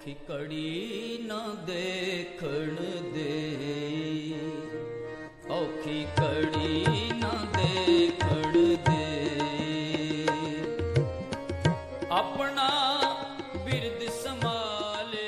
औखी कड़ी न देखण दे, औखी कड़ी न देखण दे, अपना बिरद संभाले।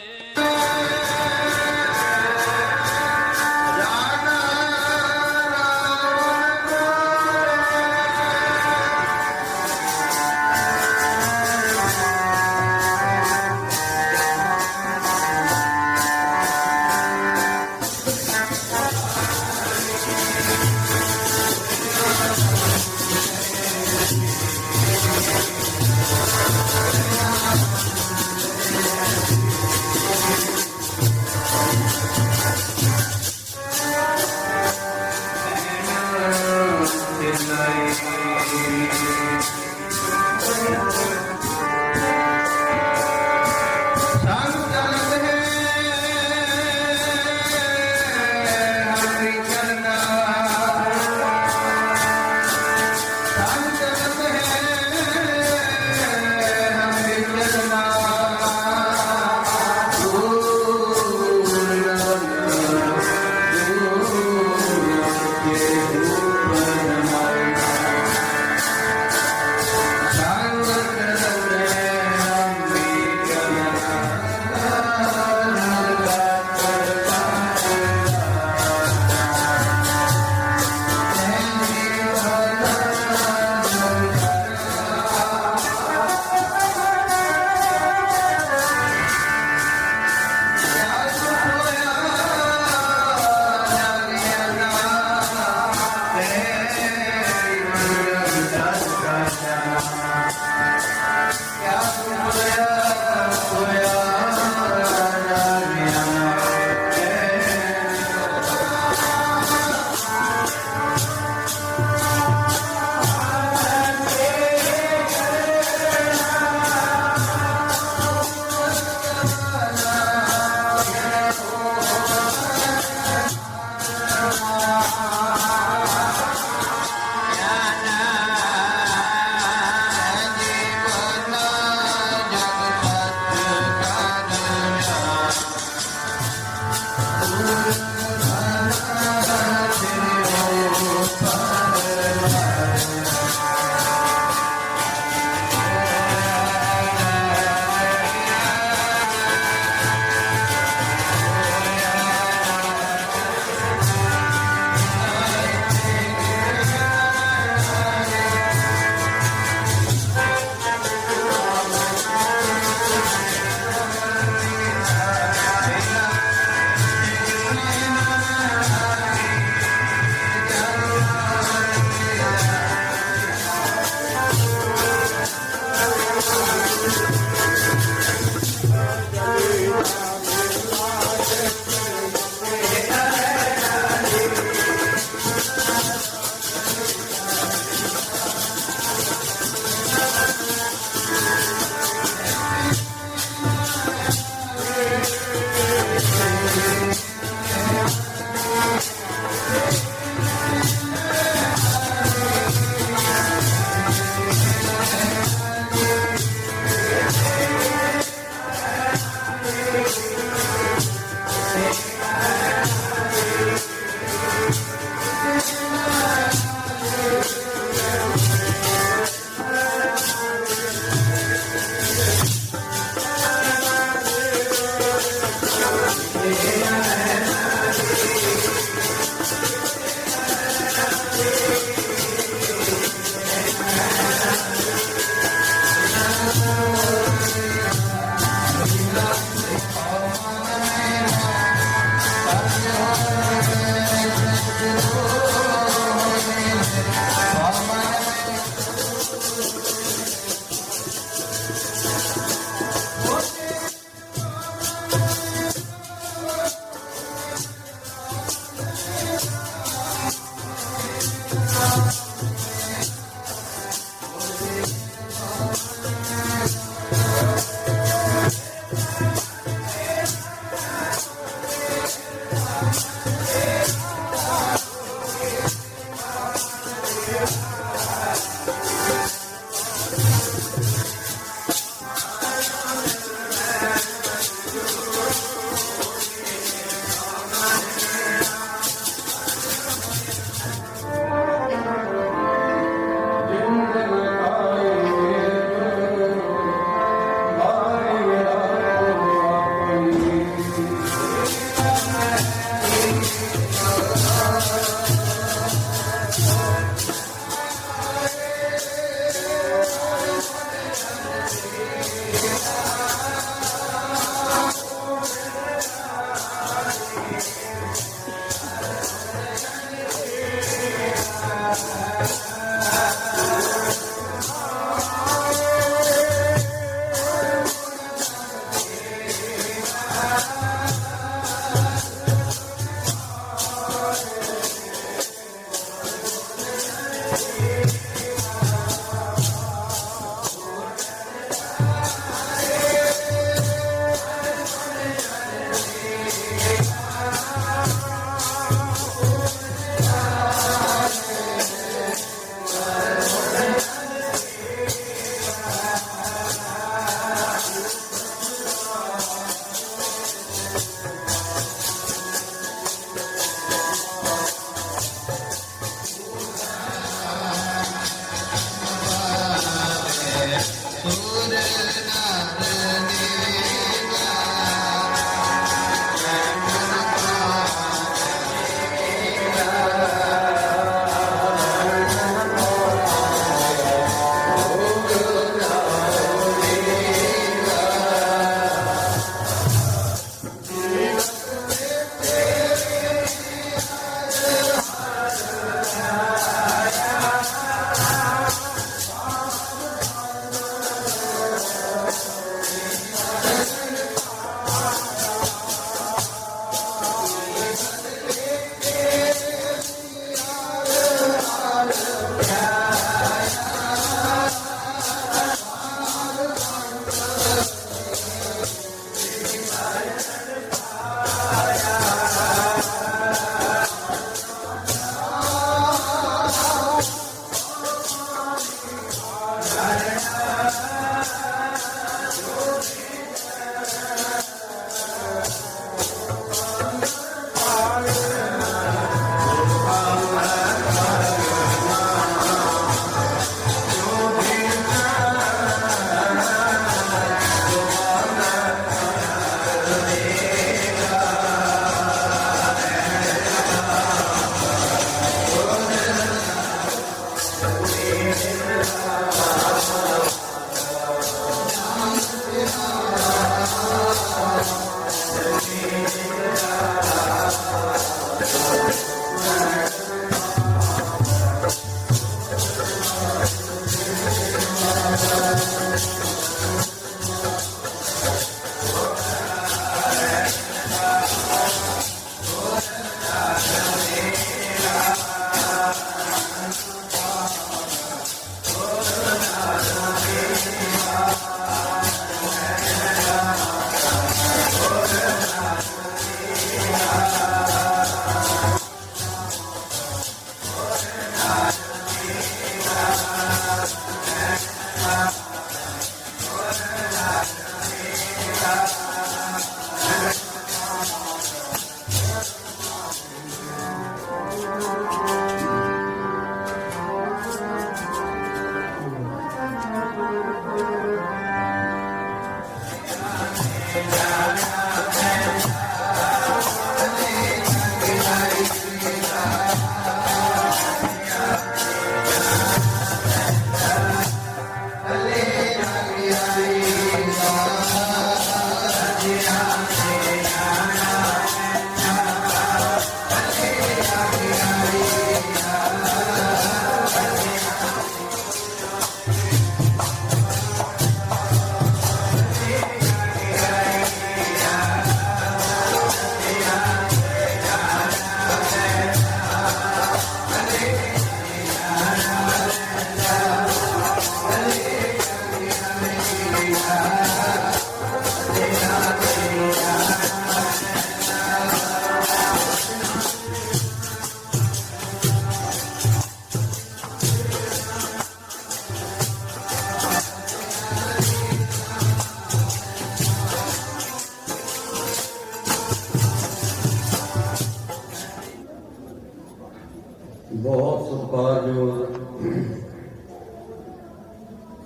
बहुत सत्कारयोग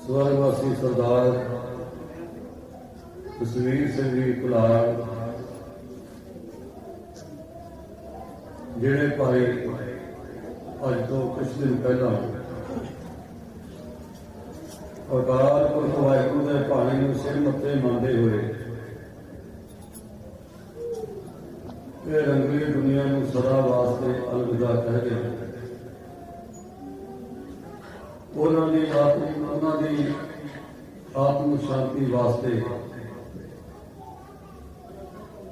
स्वर्गवासी सरदार तस्वीर सिंह जी कुलाल जिहड़े भाई अज तो कुछ दिन पहला अकाल पुरख वाहिगुरू के पाणी नूं सिर मत्थे मंनदे हुए ये रंगली दुनिया नूं सदा वास्ते अलविदा कह गए। उन्होंने आत्म शांति वास्ते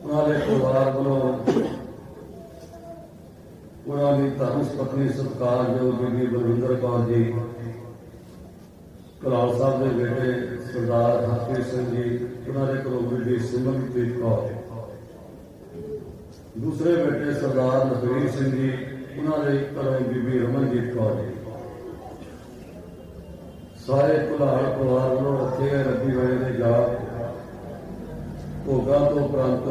उन्होंने परिवार वालों उन्होंने धर्म पत्नी सत्कार जो बीबी बलविंदर कौर जी कलाल साहब के बेटे सरदार हरप्रीत सिंह जी उन्होंने घरों बेटी सिमरनप्रीत कौर दूसरे बेटे सरदार लखवीर सिंह जी उन्होंने घरों बीबी रमनजीत कौर जी सारे भुलाल परिवार वालों रखे है रबी वाले ने जा भोगा तो उपरंत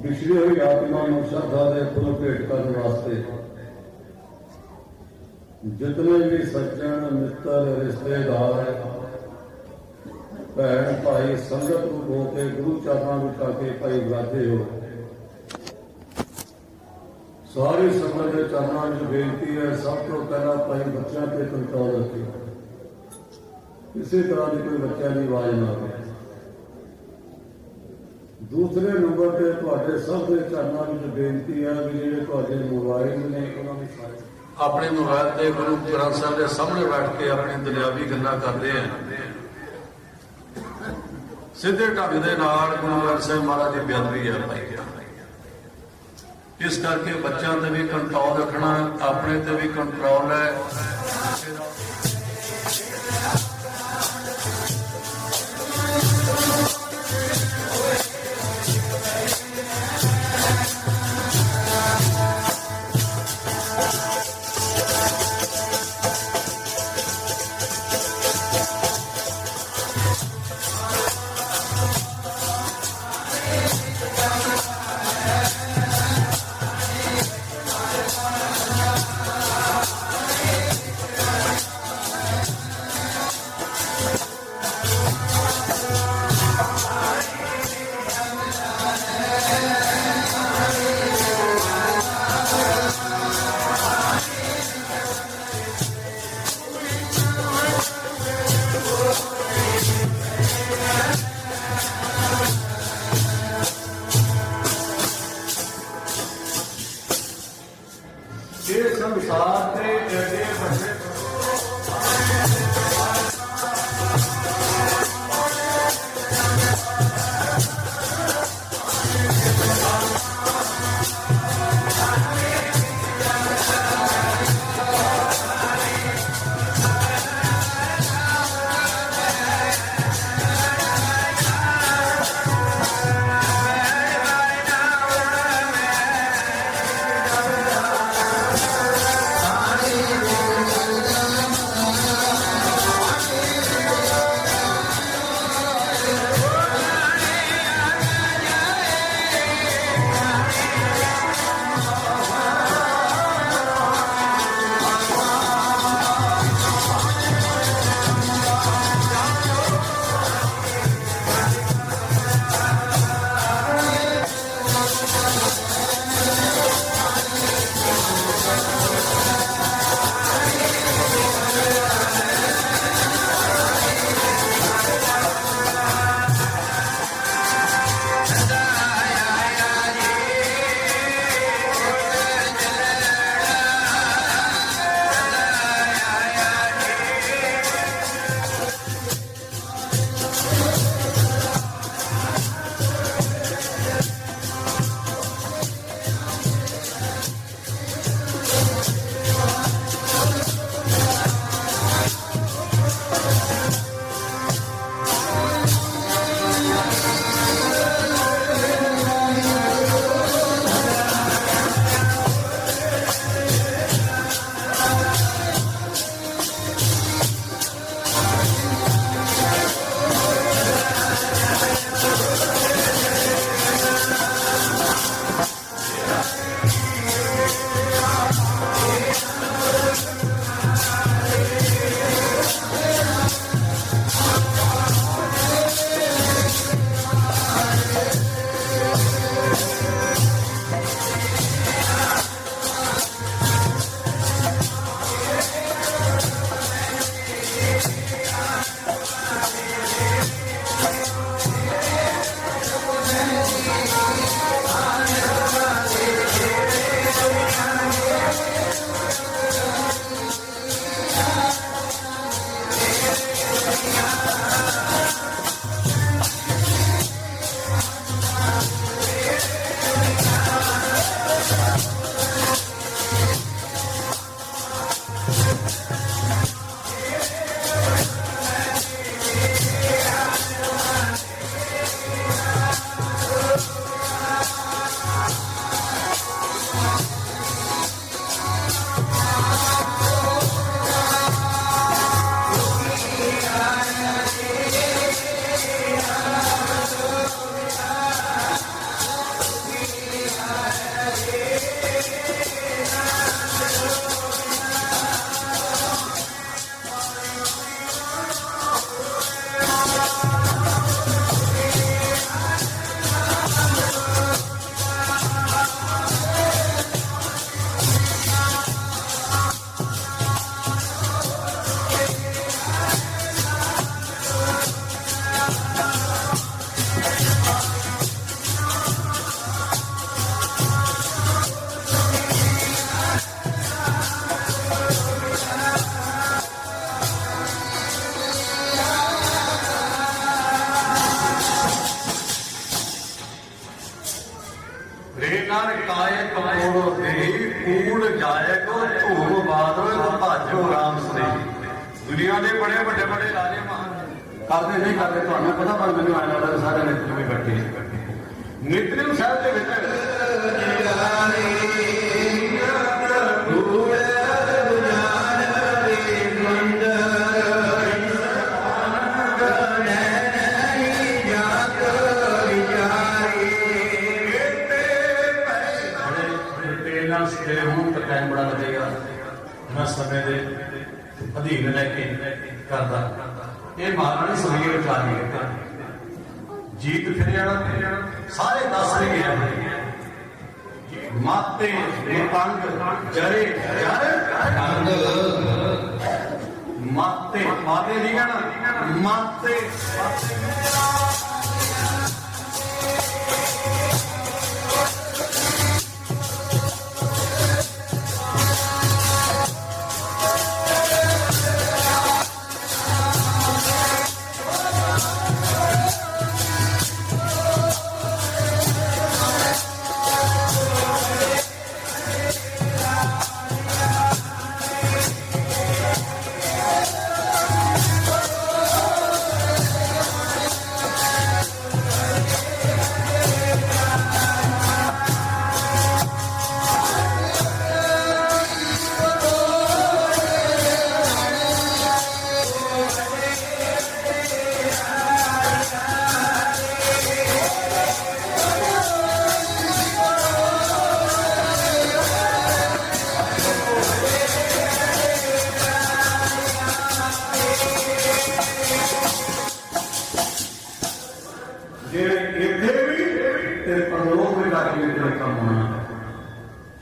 बिछड़ी हुई आत्मा श्रद्धा के फुल भेंट करने वास्ते जितने भी सज्जन मित्र रिश्तेदार भैन भाई संगत रूप होकर गुरु चरणों में आके भाई बराजे हो सारी संगत के चरणों में बेनती है सब तो पहला भाई बच्चों पर कंट्रोल रखे किसी तरह की कोई बच्चों की आवाज ना आए। दूसरे नंबर पर तुहाडे सब के चरणों में बेनती है भी जिहड़े मोबाइल ने उन्होंने सारे अपने मोबाइल से गुरु ग्रंथ साहब के सामने बैठ के अपनी दुनियावी गल्लां करते हैं सीधे ढंग के नाल गुरु ग्रंथ साहब महाराज की बेअदबी है भाई। इस करके बच्चों से भी कंट्रोल रखना अपने ते भी कंट्रोल है। संसार के एडे बड़े ਕੂੜ ਜਾਏ ਕੋ ਧੂਮ ਬਾਦੋ ਭਾਜੋ ਰਾਮ ਸਨੇ। ਦੁਨੀਆ ਦੇ ਬੜੇ ਵੱਡੇ ਵੱਡੇ ਰਾਜੇ ਮਹਾਰਾਜ ਕਰਦੇ ਨਹੀਂ ਕਰਦੇ ਤੁਹਾਨੂੰ ਪਤਾ, ਪਰ ਮੈਨੂੰ ਆਇਆ ਲੱਗਦਾ ਸਾਰੇ ਨਿਤਨੇਮ ਹੀ ਬੈਠੇ ਨਿਤਨੇਮ ਸਾਹਿਬ ਦੇ ਵਿੱਚ ਹੁਣ ਤਾਂ ਟਾਈਮ ਬੜਾ ਲੱਗੇਗਾ, ਮੈਂ ਸਮੇਂ ਦੇ ਅਧੀਨ ਲੈ ਕੇ ਕਰਦਾ। ਇਹ ਮਹਾਰਾਣੀ ਸੁਮੀਰ ਵਿਚਾਰੀ ਜੀਤ ਫਿਰ ਜਾਣਾ, ਸਾਰੇ ਦੱਸ ਰਹੇ ਗਿਆ ਮਾਤੇ ਪਤੰਗ ਜਰੇ ਜਰ ਮਾਤੇ ਮਾਤੇ ਨਹੀਂ ਕਹਿਣਾ ਮਾਤੇ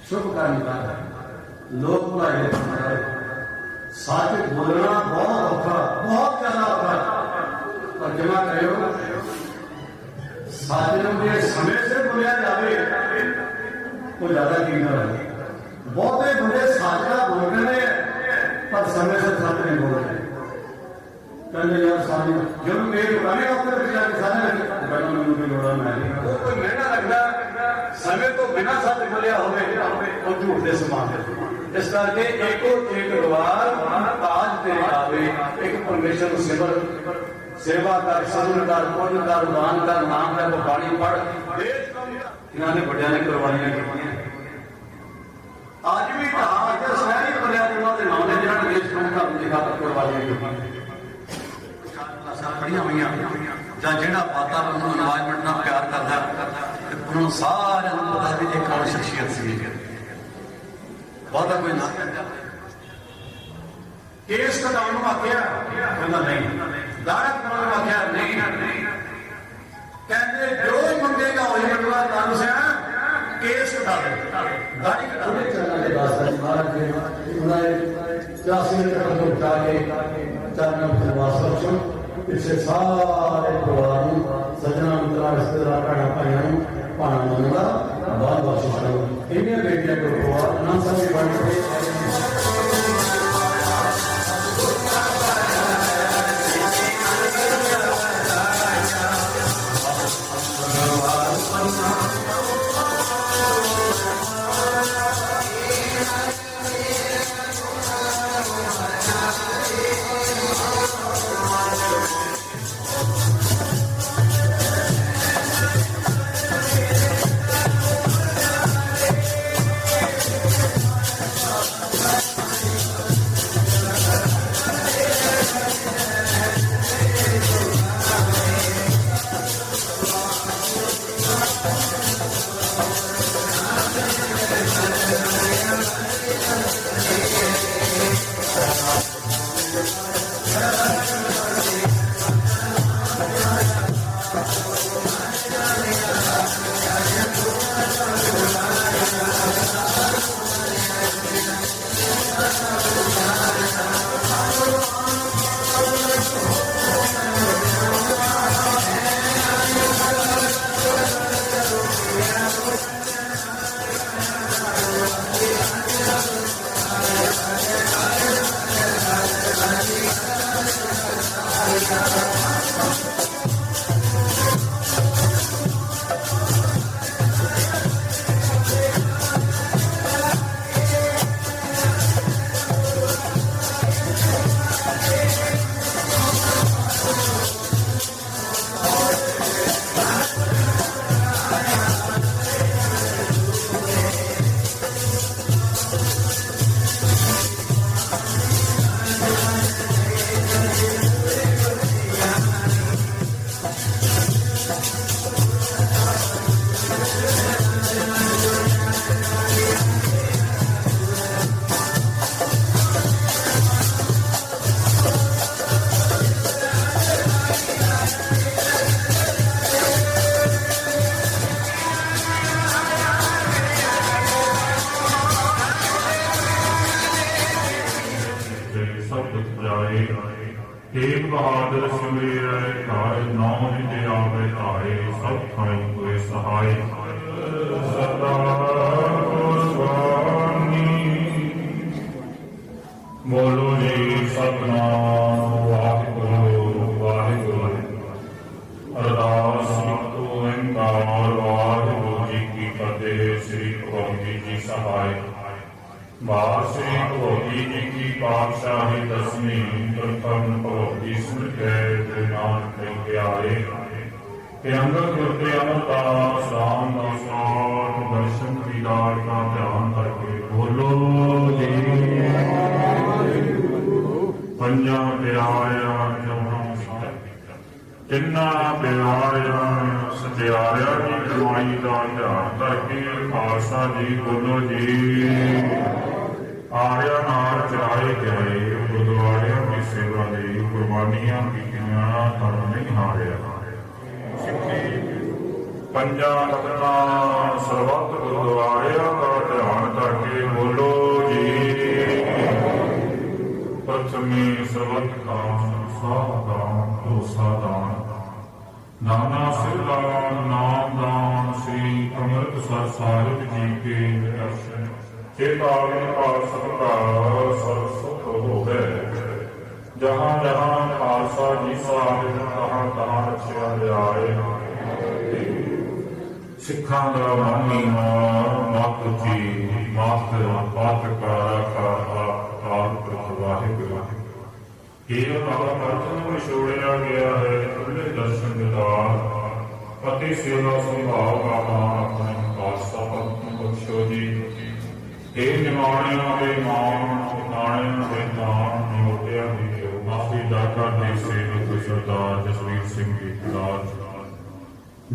शुभ कर्म का लोक भुलाए सच बोलना बहुत औखा, बहुत ज्यादा औखा, पर जमा करो सच जो समय से बोलिया जाए वो ज्यादा कीमत है। बहुते बड़े सच का बोल रहे हैं पर समय से सच नहीं बोल रहे। कहते यार सारी जब मेरे पुराने अफसर जाके सारे मैंने लोड़ा मैं वो कोई महंगा लगता समय तो बिना सच बोलिया हो झूठ दे समान। इस करके एको एक द्वार ताज तेरे आवे, एक परमेश्वर सिमर सेवा कर सजन कर पुण्य कर दान कर नाम है वो बाणी पढ़ इन्होंने बड़िया ने कुर्बानियां की। आज भी शहरी बड़िया उन्होंने नाम ने जिन्होंने देश का खातर कुर्बानियां की खड़िया हुई ਜਾਂ ਜਿਹੜਾ ਵਾਤਾਵਰਨ ਨੂੰ ਇਨਵਾਇਰਮੈਂਟ ਨਾਲ ਪਿਆਰ ਕਰਦਾ ਉਹਨਾਂ ਸਾਰਿਆਂ ਨੂੰ ਪਤਾ ਵੀ ਇਹ ਕੌਣ ਸ਼ਖਸੀਅਤ ਸੀ। ਵਾਦਾ ਕੋਈ ਨਾ ਕੇਸ ਕਟਾਉਣ ਨੂੰ ਆਖਿਆ ਕਹਿੰਦਾ ਨਹੀਂ, ਦਾੜਾ ਕਟਾਉਣ ਨੂੰ ਆਖਿਆ ਨਹੀਂ, ਕਹਿੰਦੇ ਜੋ ਮੰਗੇਗਾ ਉਹੀ ਮੰਗਵਾ ਤੁਹਾਨੂੰ ਸਿਆ ਕੇਸ ਕਟਾ ਦੇ ਦਾੜੀ ਕਟਾ ਦੇ। ਚੱਲਣ ਦੇ ਵਾਸਤੇ ਮਹਾਰਾਜ ਜੀ ਉਹਨਾਂ ਨੇ 84 ਮਿੰਟ ਤੱਕ ਉਠਾ ਕੇ ਚਰਨਾਂ ਵਿੱਚ ਵਾਸ ਬਖਸ਼ੋ। ਪਿੱਛੇ ਸਾਰੇ ਪਰਿਵਾਰ ਨੂੰ ਸੱਜਣਾ ਮਿੱਤਰਾਂ ਰਿਸ਼ਤੇਦਾਰਾਂ ਭੈਣਾਂ ਭਾਈਆਂ ਨੂੰ ਭਾਣਾ ਮੰਨਦਾ ਬਹੁਤ ਬਖਸ਼ਿਸ਼ ਕਰੋ। ਇੰਨੀਆਂ ਬੇਟੀਆਂ ਕੋਲ ਪਰਿਵਾਰ ਅਨੰਦ ਸਾਹਿਬ ਬਣ ਕੇ तेग बहादुर सिमरिया घर नौ जिते आवे धारे सब थाई कोई सहाय सदा स्वामी बोलो जी सतनाम वाहिगुरु वाहिगुरु अरदास तो ओंकार वाहिगुरु जी की फतेह। श्री भगवती जी सहाय बार श्री भगवती जी की पातशाही दसवीं प्रथम भगवती स्मृत नानक के आए अंगद गुरते अमरदास रामदास आठ दर्शन दीदार का ध्यान करके बोलो जी पंजा प्यारा तिन्ना प्यारा सत्यारा की कमाई का ध्यान करके खालसा जी बोलो जी आर्या नार चढ़ाए गए गुरुद्वारियों की सेवा दी कुर्बानियां की धर्म नहीं हारिया पंजा तखना सर्वत्र गुरुद्वारियों का ध्यान करके बोलो जी प्रथमे सर्वत्र दान सावधान दोसा दान नाना सिरदान नाम दान श्री अमृतसर साहिब जी के दर्शन चेतावनी का सबका सरसुख हो गए जहाँ जहाँ खालसा जी साहिब तहाँ तहाँ रचया जाए सिखा का मानी मत जी मत पत का वाहिगुरु केवल अर्थ में छोड़िया गया है खुले दर्शन दिदार पति सेवा संभाव का मान अपने खालसा बख्शो जी हे निमाणियों के मान ठिकाणियों के दान निमोटिया भी दियो माफी दाता जी सेवक सरदार जसवीर सिंह जी दास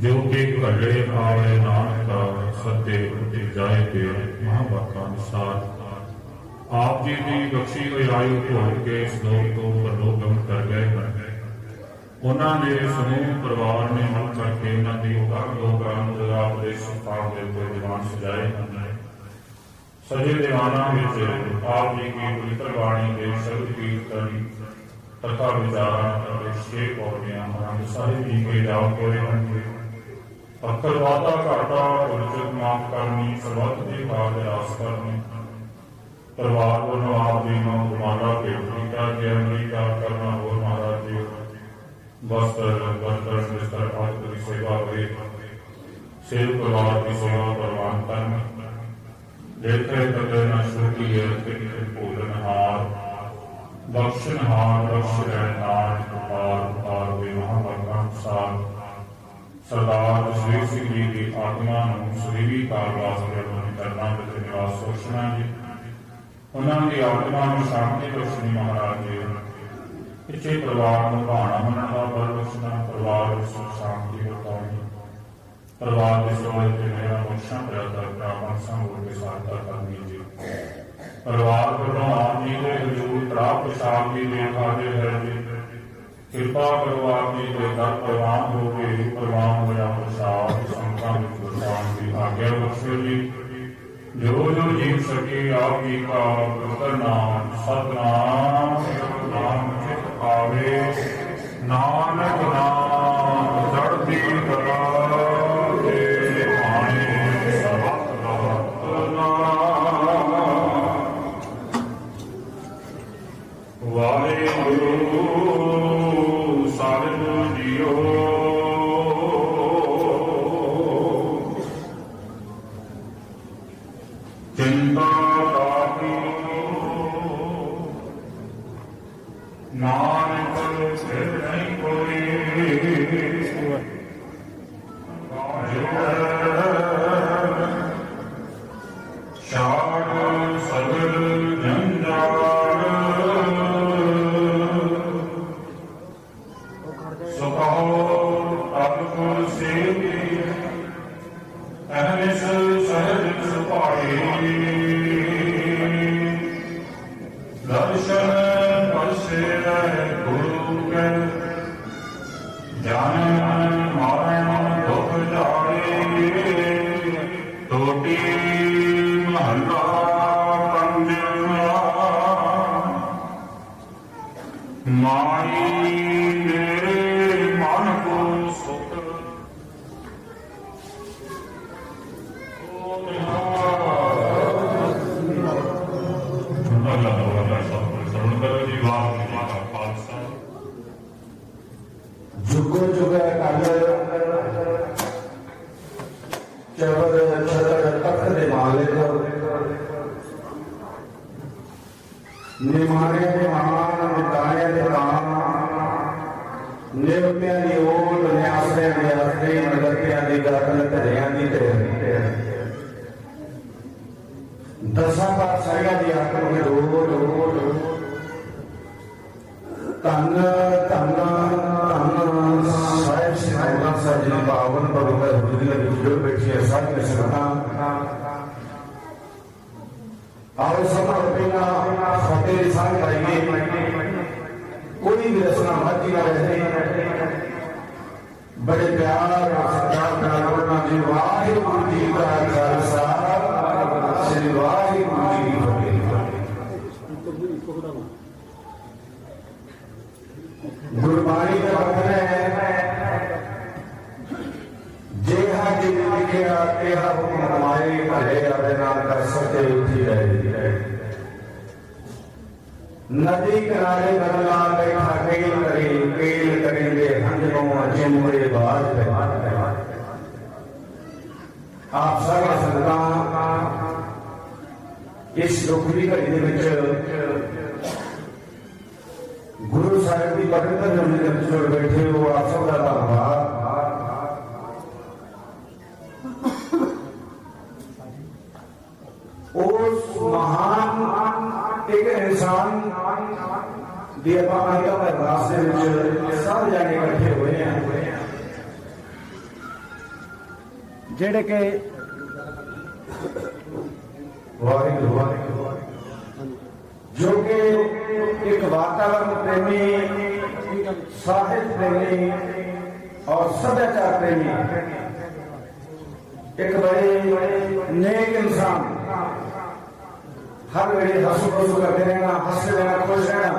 जो कि घड़े आवे नानका सत्य उठी जाए के महावाका अनुसार आप जी की बख्शी हुई आयु भोग के इस लोक को परलोकगम कर गए उन्होंने समूह परिवार ने मिल करके उन्होंने हर लोगों आप दे स्थान के दीवान सजाए सजे दीवाना आप जी की पवित्र वाणी के शब्द कीर्तन कथा विचार छे पौड़ियां साहिब जी के जाओ कोरे होंगे अक्कर वादा घाटा उचित माफ करनी सर्वत की बात रास करनी परिवार वालों आप जी को माला भेंट किया कि अमरीका करना हो महाराज जी वस्त्र बर्तन बिस्तर आदि की सेवा हुई सेव परिवार की सेवा प्रवान करना देखे करना शुरू किए भोजनहार दक्षिणहार दक्ष रहनार गोपाल वे महाभागानुसार सरदार श्री सिंह जी की आत्मा सरीवी काल वास्ते करना विच निवास सोचना जी उन्होंने आत्मा शांति बख्शनी महाराज जी पिछे परिवार भाणा मनण का बल बख्शना परिवार सुख शांति बतानी परिवार के सोले के मेरा मोक्षा प्रयाता ब्राह्मण संघ के सहायता करनी जी परिवार वालों आप जी के हजूर प्राप्त प्रसाद की देखा दे है जी कृपा करो आप जी के दर प्रवान हो गए प्रवान होया प्रसाद संतां विच प्रसाद की आज्ञा बख्शो जी जो जो जीव सके आप जी का पवित्र नाम सतनाम नाम चित आवे नानक नाम चढ़ती कला वाहिगुरु साहिब जियो चिंता काटी नानक फिर नहीं कोई शाग सगल जंजाल सुखाओ अद्भुत सेवी अहनिस सहज सुपाई दर्शन बरसे गुरु के जान मारण दुख जाए टोटी महला पंजवा माई मेरे मन को सुख जुगो जुग अल चबर छतर तख दे मालिक निमाने दे मान निताने दे काम निवतियां दी ओट न्यासरियां दी आसरे नगतियां दी गल धरियां दी ढेर दसां पातशाहियां दी आत्म में रोड धन धन धन साहिब सिंह साहब जी पावन पवित्र हजूरी में जुड़ बैठी है सारी संगतां आओ सब पहला फतेह साहब गाइए कोई भी रचना मर्जी ना रहे बड़े प्यार और सत्कार करना जी वाहिगुरू जी का खालसा श्री वाहिगुरू जी की फतेह। गुरबाणी का वचन है जेहा जी लिखिया तेहा हुक्म हमारे भले अपने नाम कर सके उठी रहे नदी किनारे बदला बैठा केल करेंगे हंजों अजिमुरे बाज आप सारे संतान इस दुखड़ी घड़ी के गुरु साहिब की बरकत में जुड़ बैठे हो आप सब का धन्यवाद। उस महान एक इंसान दी अपाहिता में रास्ते में सब जाने इकट्ठे हुए हैं जेड़े के जो कि एक वातावरण प्रेमी साहित्य प्रेमी और सदाचार प्रेमी एक बड़े नेक इंसान हर वेले हसू खुशू करते रहना हंसते रहना खुश रहना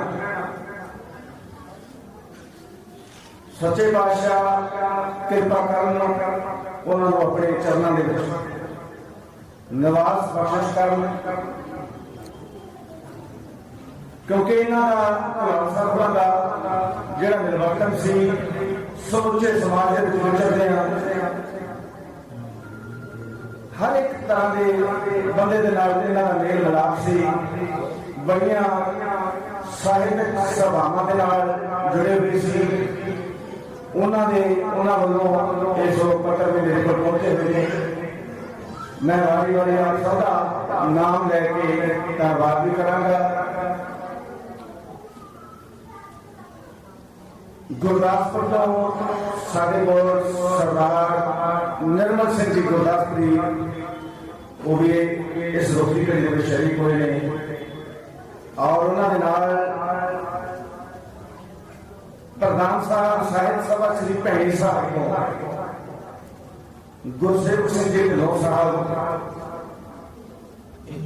सच्चे पातशाह कृपा करना उन्होंने अपने चरणों के निवास बख्शिश करना क्योंकि इन्हों का जोड़ा निर्वाचन से समुचे समाज के विचरते हैं हर एक तरह के बंदे के मेल मिलाप से बड़िया साहित्यक सभावां के नाल जुड़े हुए सी उन्होंने वालों इस पत्र में मेरे को पहुंचे हुए हैं मैं वारी वारी आप सबका नाम लैके धन्यवाद भी करांगा। गुरदासपुर तो साढ़े को सरदार निर्मल सिंह जी गुरदासपुरी वो भी इस रोटी घड़ी में शरीक हुए हैं और उन्होंने प्रधान साहब साहित्य सभा श्री भैणी साहब को गुरसेवक सिंह जी ढिल्लों साहब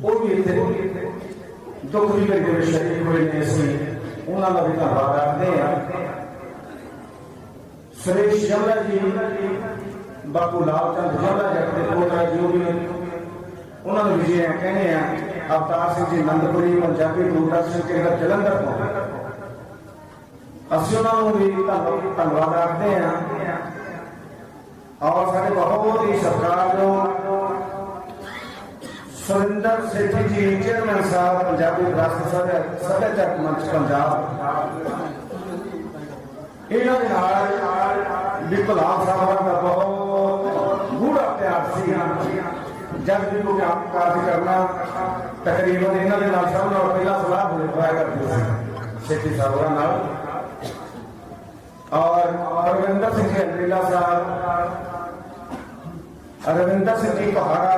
वो भी इतने दुख की घड़ी में शरीक हुए हैं उन्होंने भी धन्यवाद करते हैं। सुरेश जमला जी बापू लालचंद जमला जट के पोतरा जो भी उन्होंने भी कहने हैं अवतार सिंह जी नंदपुरी पंजाबी दूरदर्शन केंद्र जलंधर को असं उन्होंने भी धन्यवाद करते हैं और सारे बहुत ही सरकार सुरिंदर सेठी जी चेयरमैन साहब पंजाबी विरासत सभ्याचारक मंच पंजाब विकलांग साहब का बहुत गूढ़ा प्यार सी जब भी कोई कार्य करना तकरीबन इन्होंने सब पहला सलाह होया करते सेठी साहब और रविंदर सिंह जी अलीला साहब रविंदर सिंह जी पहाड़ा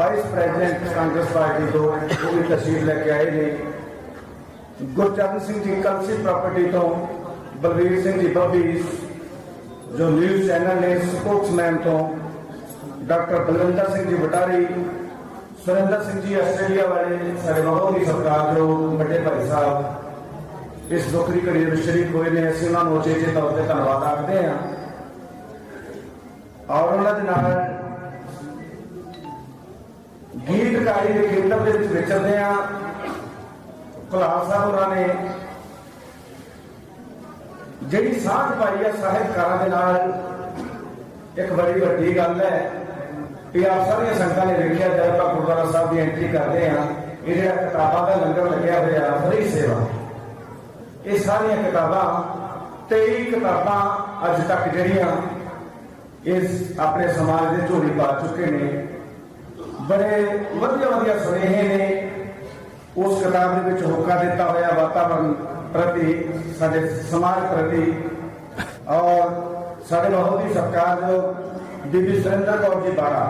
वाइस प्रेसिडेंट कांग्रेस पार्टी को भी तशरीफ लेके आए थे। गुरचरण सिंह जी कलसी प्रॉपर्टी तो बलवीर सिंह जी बब्बी जो न्यूज चैनल ने स्पोक्समैन तो डॉक्टर बलविंदर सिंह जी बटारी सुरेंद्र सिंह जी आस्ट्रेलिया वाले सारे बहुत ही सरकार जो बड़े भाई साहब इस दुख की घड़ी में शरीक हुए ने, असीं उन्हां नूं उचेचे तौर ते धन्नवाद आखदे हां। और उन्हां दे नाल गीतकारी के खेतर दे विच विचरदे हां। भुलाल साहब होरां ने जिहड़ी साझ पाई है ਸਾਹਿਤਕਾਰਾਂ ਦੇ ਨਾਲ, एक बड़ी वड्डी गल है कि आप सारिया संगतां ने वेखिया जब आप गुरुद्वारा साहब की एंट्री करते हैं, ये जो किताबों का लंगर लग्या हुआ फ्री सेवा, ये सारिया किताबां 23 किताबां अज तक जिहड़ियां इस अपने समाज के झोली पा चुके ने। बड़े वधिया वधिया सुनेहे ने उस किताब के विच होका दिता होया वातावरण प्रति, साडे समाज प्रति। और साडे बहुत ही सत्कार जो बीबी सुरेंद्र कौर जी बाड़ा,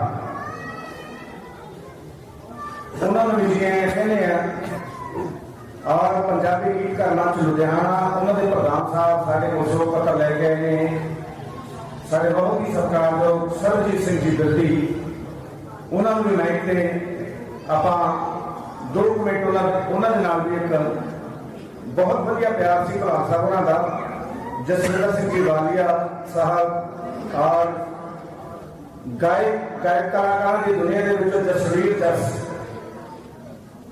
उन्होंने भी जी कहने हैं। और पंजाबी गीतकार मंच लुधियाना, उन्होंने प्रधान साहब साढ़े को शो पत्र लेके आए ने। साढ़े बहुत ही सत्कार जो सरबजीत सिंह जी गद्दी, उन्होंने भी माइक से आप 2 मिनट उन्होंने नाल भी एक बहुत बढ़िया प्यार से भुलाल साहब उन्हों का, जसविंदर सिंह जी वालिया साहब और गायक कलाकार की दुनिया के विच जसवीर जस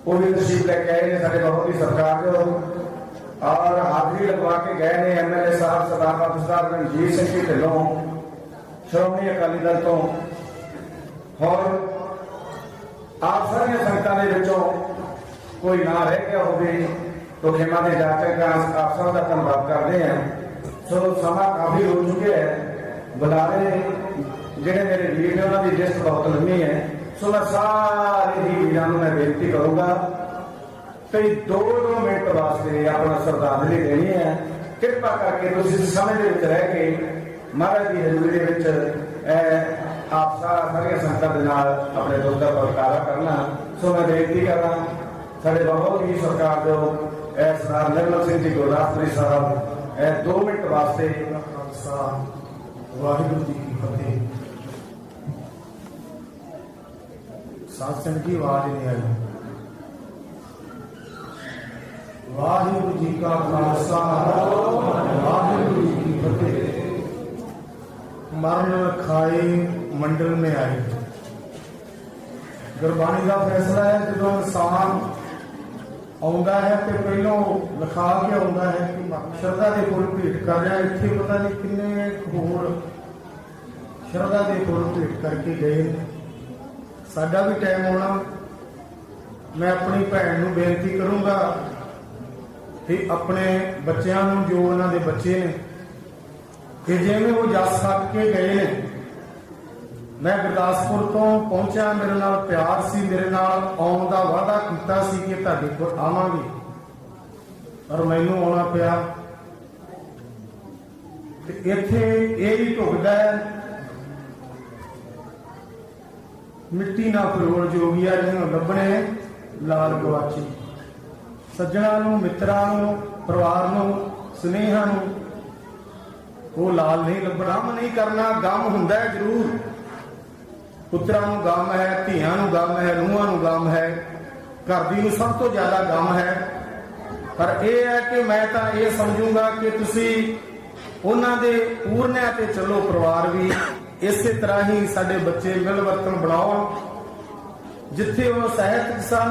वो भी तशरीफ लेके आए ने, साढ़े बहुत ही सत्कार जो। और हाजिरी लगवा के गए ने MLA साहब सरदार पाकिस्तान रणजीत सिंह जी ढिल्लों, श्रोमणी अकाली दल तो। और आप सारिया संगतां दे विचों कोई ना रह गया होवे तो खेमा दे जाकर आप सब का धन्यवाद करते हैं। सो समा काफी हो चुके हैं, बुलारे जिहड़े मेरे वीर ने उन्होंने लिस्ट बहुत लंबी है। सो मैं सारे ही वीरों को मैं बेनती करूंगा कि 2-2 मिनट वास्ते अपना श्रद्धांजलि देनी है। कृपा करके तुसीं समय दे विच रह के महाराज की हजूरी दे विच आप सारिया संगतां दे नाल अपने दुख का प्रगटावा करना। सो मैं बेनती करना साडे बहुत ही सरकार जो सरदार निर्मल सिंह जी गुरदासपुरी साहब 2 मिनट वास्ते। वाहिगुरू जी की फतेह। सत्संग की आवाज नहीं आई। वाहिगुरू जी का खालसा, वाहिगुरू जी की फतेह। मरण खाए मंडल में आए। गुरबाणी का फैसला है जो इंसान आउंदा है तो पहलों लिखा के आउंदा है कि श्रद्धा के फुल भेंट कर रहा। इत्थे पता नहीं किन्ने होर श्रद्धा के फुल भेंट करके गए। साडा भी टाइम आना। मैं अपनी भैन नूं बेनती करूंगा कि अपने बच्चों नूं जो उन्हां दे बच्चे ने कि जिवें वो जस सक के गए ने। मैं गुरदासपुर तो पहुंचा, मेरे नाल प्यार सी, मेरे नाल आउण दा वादा कीता सी कि तुहाडे कोल आवांगे, पर मैनूं आउणा पिया। ते इत्थे ये भी ढुकदा है मिट्टी ना फरोल जोगिया जिन्हों लभणे लाल गवाची। सज्जणा नूं, मित्रां नूं, परिवार नूं, स्नेहां नूं वो लाल नहीं लभना। गम नहीं करना, गम हुंदा है जरूर। पुत्रां नूं गम है, धीआं नूं गम है, नूहां नूं गम है, घर दी नूं सब तो ज्यादा गम है। पर यह है कि मैं तो ये समझूंगा कि तुसी उन्हां दे पूरनिਆਂ ते चलो। परिवार भी इसे तरह ही साडे बच्चे मिलवर्तन बनाओ। जिथे वो ਸਾਹਿਤਕ सन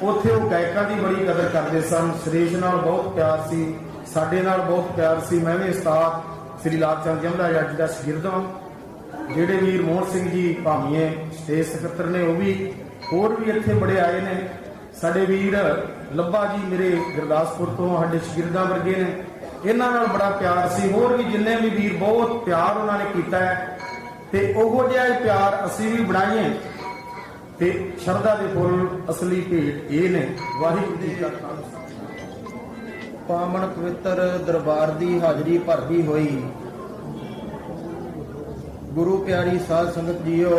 उत्थे वो गायकों की बड़ी कदर करते सन। सुरेश नाल बहुत प्यार सी, साडे नाल बहुत प्यार सी। मैं भी उस्ताद श्री लाल चंद जमला जट दा शागिर्द हां। ਜਿਹੜੇ ਵੀਰ ਮੋਹਨ ਸਿੰਘ ਜੀ ਭਾਮੀਏ ਸਟੇਜ ਸਕੱਤਰ ਨੇ, ਉਹ ਵੀ ਹੋਰ ਵੀ ਇੱਥੇ ਬੜੇ ਆਏ ਨੇ। ਸਾਡੇ ਵੀਰ ਲੱਭਾ ਜੀ ਮੇਰੇ ਗੁਰਦਾਸਪੁਰ ਤੋਂ ਸਾਡੇ ਸ਼ਾਗਿਰਦਾਂ ਵਰਗੇ ਨੇ, ਇਹਨਾਂ ਨਾਲ ਬੜਾ ਪਿਆਰ ਸੀ। ਹੋਰ ਵੀ ਜਿੰਨੇ ਵੀ ਵੀਰ ਬਹੁਤ ਪਿਆਰ ਉਹਨਾਂ ਨੇ ਕੀਤਾ ਹੈ ਤੇ ਉਹੋ ਜਿਹਾ ਹੀ ਪਿਆਰ ਅਸੀਂ ਵੀ ਬਣਾਈਏ ਤੇ ਸ਼ਰਧਾ ਦੇ ਫੁੱਲ ਅਸਲੀ ਭੇਟ ਇਹ ਨੇ। ਵਾਹਿਗੁਰੂ ਜੀ ਕਾ ਖਾਲਸਾ। ਪਾਵਨ ਪਵਿੱਤਰ ਦਰਬਾਰ ਦੀ ਹਾਜ਼ਰੀ ਭਰਦੀ ਹੋਈ गुरु प्यारी साध संगत जीओ,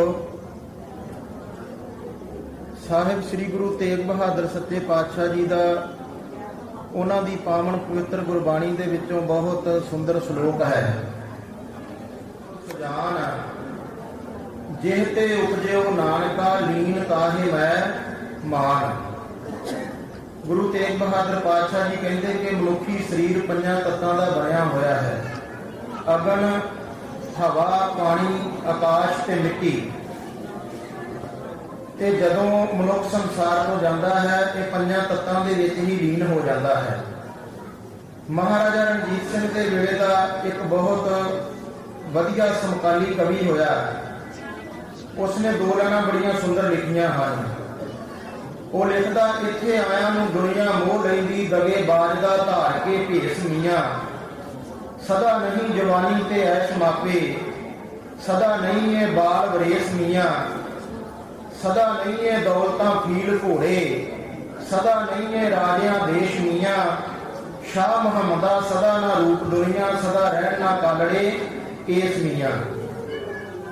साहिब श्री गुरु तेग बहादुर सच्चे पातशाह जी का उन्हां दी पावन पवित्र गुरबाणी दे विचों बहुत सुंदर श्लोक है। जान जेते उपजो नानका लीन काहे मैं मान। ਗੁਰੂ ਤੇਗ ਬਹਾਦਰ ਪਾਤਸ਼ਾਹ ਜੀ ਕਹਿੰਦੇ ਕਿ ਮਨੁੱਖੀ ਸਰੀਰ 5 ਤੱਤਾਂ ਦਾ ਬਣਿਆ ਹੋਇਆ ਹੈ। ਅਗਨ, ਹਵਾ, ਪਾਣੀ, ਆਕਾਸ਼ ਤੇ ਮਿੱਟੀ। ਤੇ ਜਦੋਂ ਮਨੁੱਖ ਸੰਸਾਰ ਤੋਂ ਜਾਂਦਾ ਹੈ ਇਹ 5 ਤੱਤਾਂ ਦੇ ਵਿੱਚ ਹੀ ਲੀਨ ਹੋ ਜਾਂਦਾ ਹੈ। ਮਹਾਰਾਜਾ ਰਣਜੀਤ ਸਿੰਘ ਦੇ ਵੇਲੇ ਦਾ ਇੱਕ ਬਹੁਤ ਵਧੀਆ ਸਮਕਾਲੀ ਕਵੀ ਹੋਇਆ। ਉਸਨੇ 2 ਲਾਈਨਾਂ ਬੜੀਆਂ ਸੁੰਦਰ ਲਿਖੀਆਂ ਹਨ। ਉਹ ਲਿਖਦਾ, ਇੱਥੇ ਆਇਆ ਨੂੰ ਦੁਨੀਆ ਮੋਹ ਲੈਂਦੀ, ਦਗੇ ਬਾਜ ਦਾ ਧਾਰ ਕੇ ਭੇਸ ਮੀਆਂ। ਸਦਾ ਨਹੀਂ ਜਵਾਨੀ ਤੇ ਐਸ਼ ਮਾਪੇ, ਸਦਾ ਨਹੀਂ ਇਹ ਬਾਲ ਵਰੇਸ ਮੀਆਂ। ਸਦਾ ਨਹੀਂ ਇਹ ਦੌਲਤਾਂ ਫੀਲ ਘੋੜੇ, ਸਦਾ ਨਹੀਂ ਇਹ ਰਾਜਿਆਂ ਦੇਸ਼ ਮੀਆਂ। ਸ਼ਾਹ ਮੁਹੰਮਦਾ ਸਦਾ ਨਾ ਰੂਪ ਦੁਨੀਆ, ਸਦਾ ਰਹਿਣ ਨਾ ਕਾਲੜੇ ਕੇਸ ਮੀਆਂ।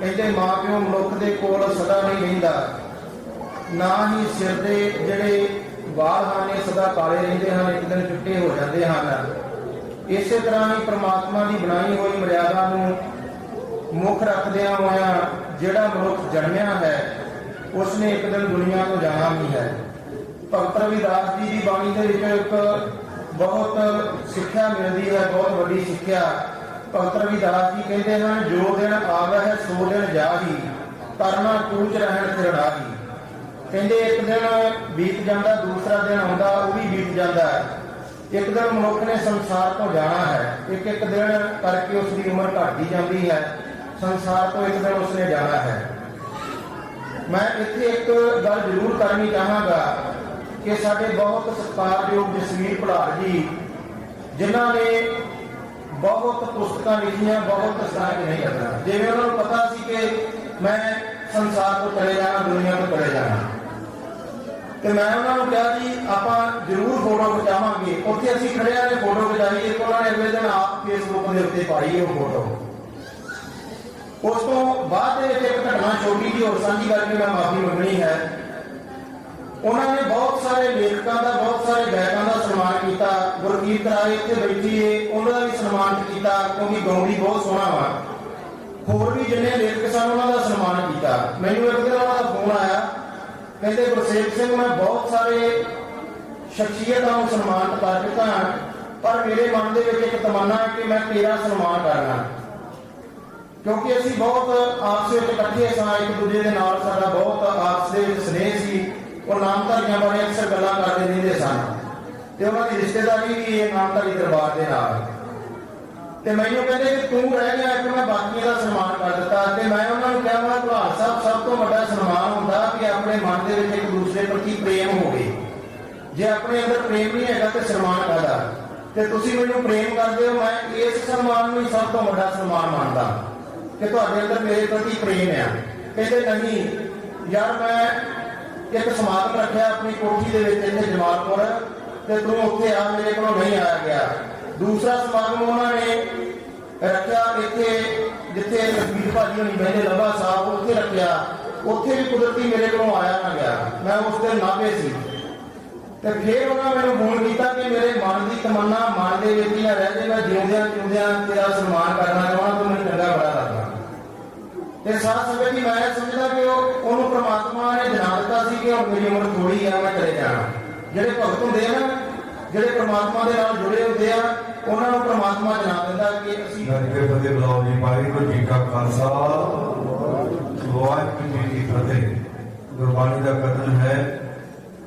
ਕਹਿੰਦੇ ਮਾਂ ਪਿਓ ਮਨੁੱਖ ਦੇ ਕੋਲ ਸਦਾ ਨਹੀਂ ਰਹਿੰਦਾ, ਨਾ ਹੀ ਸਿਰ ਦੇ ਜਿਹੜੇ ਵਾਲ ਹਨ ਇਹ ਸਦਾ ਕਾਲੇ ਰਹਿੰਦੇ ਹਨ, ਇੱਕ ਦਿਨ ਚਿੱਟੇ ਹੋ ਜਾਂਦੇ ਹਨ। ਇਸੇ ਤਰ੍ਹਾਂ ਹੀ ਪ੍ਰਮਾਤਮਾ ਦੀ ਬਣਾਈ ਹੋਈ ਮਰਿਆਦਾ ਨੂੰ ਮੁੱਖ ਰੱਖਦਿਆਂ ਹੋਇਆਂ ਜਿਹੜਾ ਮਨੁੱਖ ਜਨਮਿਆ ਹੈ ਉਸਨੇ ਇੱਕ ਦਿਨ ਦੁਨੀਆ ਤੋਂ ਜਾਣਾ ਵੀ ਹੈ। ਭਗਤ ਰਵਿਦਾਸ ਜੀ ਦੀ ਬਾਣੀ ਦੇ ਵਿੱਚ ਇੱਕ ਬਹੁਤ ਸਿੱਖਿਆ ਮਿਲਦੀ ਹੈ, ਬਹੁਤ ਵੱਡੀ ਸਿੱਖਿਆ। ਭਗਤ ਰਵਿਦਾਸ ਜੀ ਕਹਿੰਦੇ ਹਨ, ਜੋ ਦਿਨ ਆਵੈ ਹੈ ਸੋ ਦਿਨ ਜਾਹੀ, ਕਰਨਾ ਕੂਚ ਰਹਿਣ ਫਿਰੜਾਹੀ। ਕਹਿੰਦੇ ਇੱਕ ਦਿਨ ਬੀਤ ਜਾਂਦਾ, ਦੂਸਰਾ ਦਿਨ ਆਉਂਦਾ, ਉਹ ਵੀ ਬੀਤ ਜਾਂਦਾ ਹੈ। ਇੱਕ ਦਿਨ ਮਨੁੱਖ ਨੇ ਸੰਸਾਰ ਤੋਂ ਜਾਣਾ ਹੈ। ਇੱਕ ਇੱਕ ਦਿਨ ਕਰਕੇ ਉਸ ਦੀ ਉਮਰ ਘਟਦੀ ਜਾਂਦੀ ਹੈ। ਸੰਸਾਰ ਤੋਂ ਇੱਕ ਦਿਨ ਉਸਨੇ ਜਾਣਾ ਹੈ। ਮੈਂ ਇੱਥੇ ਇੱਕ ਗੱਲ ਜ਼ਰੂਰ ਕਰਨੀ ਚਾਹਾਂਗਾ ਕਿ ਸਾਡੇ ਬਹੁਤ ਸਤਿਕਾਰਯੋਗ ਜਸਵੀਰ ਭੜਾਰ ਜੀ, ਜਿਨ੍ਹਾਂ ਨੇ ਬਹੁਤ ਪੁਸਤਕਾਂ ਲਿਖੀਆਂ, ਬਹੁਤ ਦਸਤਾਰ ਨਹੀਂ ਕਰਨਾ। ਜਿਵੇਂ ਉਹਨਾਂ ਨੂੰ ਪਤਾ ਸੀ ਕਿ ਮੈਂ ਸੰਸਾਰ ਤੋਂ ਚਲੇ ਜਾਣਾ, ਦੁਨੀਆ ਤੋਂ ਚਲੇ ਜਾਣਾ, ਤੇ ਮੈਂ ਉਹਨਾਂ ਨੂੰ ਕਿਹਾ ਜੀ ਆਪਾਂ ਜ਼ਰੂਰ ਫੋਟੋ ਖਿਚਾਵਾਂਗੇ। ਉੱਥੇ ਅਸੀਂ ਖੜਿਆਂ ਨੇ ਫੋਟੋ ਖਿਚਾਈ। ਇੱਕ ਉਹਨਾਂ ਨੇ ਅਗਲੇ ਦਿਨ ਆਪ ਫੇਸਬੁੱਕ ਦੇ ਉੱਤੇ ਪਾਈ ਉਹ ਫੋਟੋ। ਉਸ ਤੋਂ ਬਾਅਦ ਦੇ ਵਿੱਚ ਇੱਕ ਘਟਨਾ ਛੋਟੀ ਜਿਹੀ ਹੋਰ ਸਾਂਝੀ ਕਰਕੇ ਮੈਂ ਮਾਫੀ ਮੰਗਣੀ ਹੈ। ਉਹਨਾਂ ਨੇ ਬਹੁਤ ਸਾਰੇ ਲੇਖਕਾਂ ਦਾ, ਬਹੁਤ ਸਾਰੇ ਗਾਇਕਾਂ ਦਾ ਸਨਮਾਨ ਕੀਤਾ। ਗੁਰਕੀਰਤ ਰਾਏ ਇੱਥੇ ਬੈਠੀ ਏ, ਉਹਨਾਂ ਦਾ ਵੀ ਸਨਮਾਨ ਕੀਤਾ ਕਿਉਂਕਿ ਗਾਉਂਦੀ ਬਹੁਤ ਸੋਹਣਾ ਵਾ। ਹੋਰ ਵੀ ਜਿੰਨੇ ਲੇਖਕ ਸਨ ਉਹਨਾਂ ਦਾ ਸਨਮਾਨ ਕੀਤਾ। ਮੈਨੂੰ ਇੱਕ ਦਿਨ ਉਹਨਾਂ ਦਾ ਫੋਨ ਆਇਆ, ਕਹਿੰਦੇ ਗੁਰਸੇਵਕ ਸਿੰਘ ਮੈਂ ਬਹੁਤ ਸਾਰੇ ਸ਼ਖਸੀਅਤਾਂ ਨੂੰ ਸਨਮਾਨਿਤ ਕਰ ਚੁੱਕਾ, ਪਰ ਮੇਰੇ ਮਨ ਦੇ ਵਿੱਚ ਇੱਕ ਤਮੰਨਾ ਹੈ ਕਿ ਮੈਂ ਤੇਰਾ ਸਨਮਾਨ ਕਰਨਾ, ਕਿਉਂਕਿ ਅਸੀਂ ਬਹੁਤ ਆਪਸ ਵਿੱਚ ਇਕੱਠੇ ਸਾਂ, ਇੱਕ ਦੂਜੇ ਦੇ ਨਾਲ ਸਾਡਾ ਬਹੁਤ ਆਪਸ ਦੇ ਵਿੱਚ ਸਨੇਹ ਸੀ। ਉਹ ਨਾਮਧਾਰੀਆਂ ਬਾਰੇ ਅਕਸਰ ਗੱਲਾਂ ਕਰਦੇ ਰਹਿੰਦੇ ਸਨ ਤੇ ਉਹਨਾਂ ਦੀ ਰਿਸ਼ਤੇਦਾਰੀ ਵੀ ਇਹ ਨਾਮਧਾਰੀ ਦਰਬਾਰ ਦੇ ਨਾਲ। ਤੇ ਮੈਨੂੰ ਕਹਿੰਦੇ ਕਿ ਤੂੰ ਰਹਿ ਗਿਆ ਕਿ ਮੈਂ ਬਾਕੀਆਂ ਦਾ ਸਨਮਾਨ ਕਰ ਦਿੱਤਾ। ਤੇ ਮੈਂ ਉਹਨਾਂ ਨੂੰ ਕਿਹਾ, ਮੈਂ ਭਲਾਰ ਸਾਹਿਬ ਸਭ ਤੋਂ ਵੱਡਾ ਸਨਮਾਨ ਹੁੰਦਾ ਕਿ ਆਪਣੇ ਮਨ ਦੇ ਵਿੱਚ ਇੱਕ ਦੂਸਰੇ ਪ੍ਰਤੀ ਪ੍ਰੇਮ ਹੋਵੇ। ਜੇ ਆਪਣੇ ਅੰਦਰ ਪ੍ਰੇਮ ਨਹੀਂ ਹੈਗਾ ਤੇ ਸਨਮਾਨ ਕਾਹਦਾ? ਤੇ ਤੁਸੀਂ ਮੈਨੂੰ ਪ੍ਰੇਮ ਕਰਦੇ ਹੋ, ਮੈਂ ਇਸ ਸਨਮਾਨ ਨੂੰ ਹੀ ਸਭ ਤੋਂ ਵੱਡਾ ਸਨਮਾਨ ਮੰਨਦਾ ਕਿ ਤੁਹਾਡੇ ਅੰਦਰ ਮੇਰੇ ਪ੍ਰਤੀ ਪ੍ਰੇਮ ਆ। ਕਹਿੰਦੇ ਨਹੀਂ ਯਾਰ, ਮੈਂ ਇੱਕ ਸਮਾਗਮ ਰੱਖਿਆ ਆਪਣੀ ਕੋਠੀ ਦੇ ਵਿੱਚ ਇੱਥੇ ਜਮਾਲਪੁਰ, ਤੇ ਤੂੰ ਉੱਥੇ ਆ, ਮੇਰੇ ਕੋਲੋਂ ਨਹੀਂ ਆਇਆ ਗਿਆ। ਦੂਸਰਾ ਸਮਾਗਮ ਉਹਨਾਂ ਨੇ ਰੱਖਿਆ ਇੱਥੇ ਜਿੱਥੇ ਲਖਬੀਰ ਭਾਜੀ ਹੋਣੀ ਬਹਿੰਦੇ ਲੱਭਾ ਸਾਹਿਬ, ਉੱਥੇ ਰੱਖਿਆ। ਉੱਥੇ ਵੀ ਕੁਦਰਤੀ ਮੇਰੇ ਕੋਲੋਂ ਆਇਆ ਨਾ ਗਿਆ, ਮੈਂ ਉਸ ਦਿਨ ਨਾਭੇ ਸੀ। ਤੇ ਫਿਰ ਉਹਨਾਂ ਮੈਨੂੰ ਫੋਨ ਕੀਤਾ ਕਿ ਮੇਰੇ ਮਨ ਦੀ ਤਮੰਨਾ ਮਨ ਦੇ ਵਿੱਚ ਹੀ ਨਾ ਰਹਿ ਜੇ, ਮੈਂ ਜਿਉਂਦਿਆਂ ਜਿਉਂਦਿਆਂ ਤੇਰਾ ਸਨਮਾਨ ਕਰਨਾ ਚਾਹੁੰਦਾ, ਤੂੰ ਮੈਨੂੰ ਚੰਗਾ ਬੜਾ ਲੱਗਦਾ। ਤੇ ਸਾਧ ਸੰਗਤ ਜੀ, ਮੈਂ ਸਮਝਦਾ ਕਿ ਉਹਨੂੰ ਪ੍ਰਮਾਤਮਾ ਨੇ ਜਨਾ ਦਿੱਤਾ ਸੀ ਕਿ ਮੇਰੀ ਉਮਰ ਥੋੜੀ ਆ, ਮੈਂ ਚਲੇ ਜਾਣਾ। ਜਿਹੜੇ ਭਗਤ ਹੁੰਦੇ ਆ ਨਾ, ਜਿਹੜੇ ਪ੍ਰਮਾਤਮਾ ਦੇ ਨਾਲ ਜੁੜੇ ਹੁੰਦੇ ਆ, ਉਹਨਾਂ ਨੂੰ ਪ੍ਰਮਾਤਮਾ ਜਨਾ ਦਿੰਦਾ ਕਿ ਅਸੀਂ ਫਤਿਹ ਬੁਲਾਓ ਜੀ। ਵਾਹਿਗੁਰੂ ਜੀ ਕਾ ਖਾਲਸਾ, ਵਾਹਿਗੁਰੂ ਜੀ ਕੀ ਫਤਿਹ। ਗੁਰਬਾਣੀ ਦਾ ਕਥਨ ਹੈ